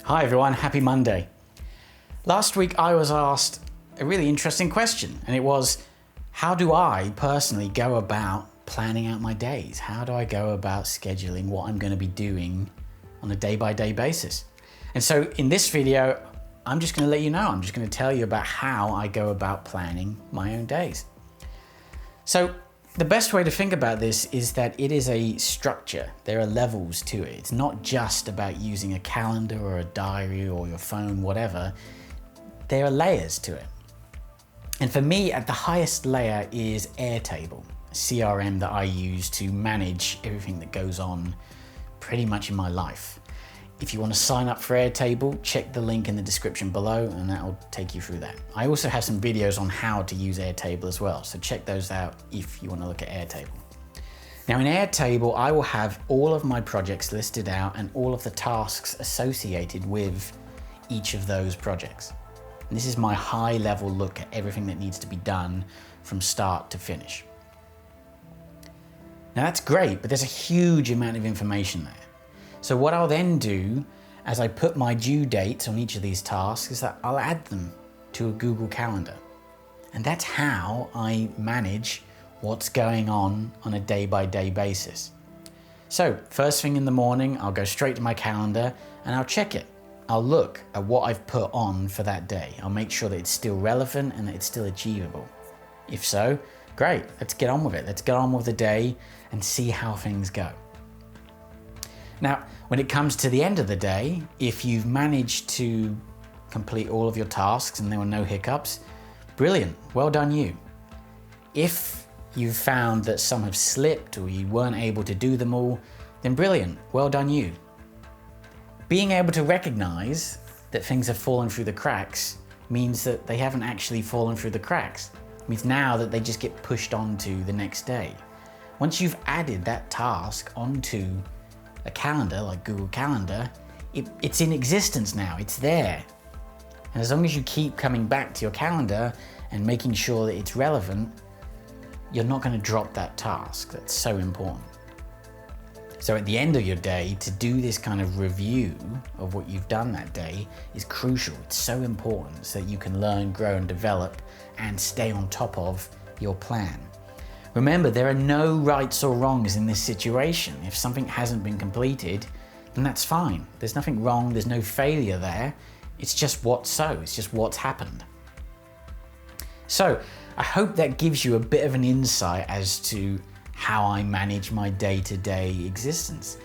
Hi everyone, happy Monday. Last week I was asked a really interesting question, and it was, how do I personally go about planning out my days? How do I go about scheduling what I'm going to be doing on a day-by-day basis? And so in this video, I'm just going to let you know, I'm just going to tell you about how I go about planning my own days. So the best way to think about this is that it is a structure. There are levels to it. It's not just about using a calendar or a diary or your phone, whatever. There are layers to it. And for me, at the highest layer is Airtable, a CRM that I use to manage everything that goes on pretty much in my life. If you want to sign up for Airtable, check the link in the description below and that will take you through that. I also have some videos on how to use Airtable as well, so check those out if you want to look at Airtable. Now in Airtable, I will have all of my projects listed out and all of the tasks associated with each of those projects. And this is my high level look at everything that needs to be done from start to finish. Now that's great, but there's a huge amount of information there. So what I'll then do as I put my due dates on each of these tasks is that I'll add them to a Google Calendar. And that's how I manage what's going on a day-by-day basis. So first thing in the morning, I'll go straight to my calendar and I'll check it. I'll look at what I've put on for that day. I'll make sure that it's still relevant and that it's still achievable. If so, great, let's get on with it. Let's get on with the day and see how things go. Now, when it comes to the end of the day, if you've managed to complete all of your tasks and there were no hiccups, brilliant, well done you. If you've found that some have slipped or you weren't able to do them all, then brilliant, well done you. Being able to recognize that things have fallen through the cracks means that they haven't actually fallen through the cracks. It means now that they just get pushed on to the next day. Once you've added that task onto a calendar like Google Calendar, it's in existence now, it's there. And as long as you keep coming back to your calendar and making sure that it's relevant, you're not going to drop that task. That's so important. So at the end of your day, to do this kind of review of what you've done that day is crucial. It's so important so that you can learn, grow and develop and stay on top of your plan. Remember, there are no rights or wrongs in this situation. If something hasn't been completed, then that's fine. There's nothing wrong, there's no failure there. It's just it's just what's happened. So I hope that gives you a bit of an insight as to how I manage my day-to-day existence.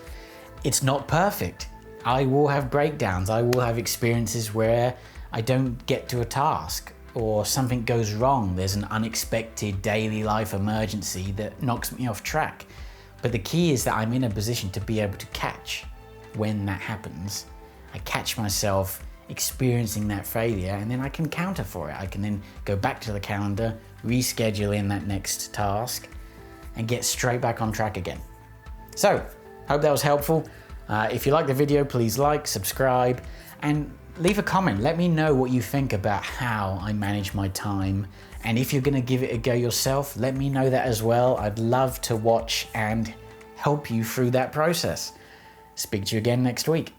It's not perfect. I will have breakdowns. I will have experiences where I don't get to a task or something goes wrong. There's an unexpected daily life emergency that knocks me off track. But the key is that I'm in a position to be able to catch when that happens. I catch myself experiencing that failure and then I can counter for it. I can then go back to the calendar, reschedule in that next task and get straight back on track again. So, hope that was helpful. If you like the video, please like, subscribe, and leave a comment. Let me know what you think about how I manage my time. And if you're gonna give it a go yourself, let me know that as well. I'd love to watch and help you through that process. Speak to you again next week.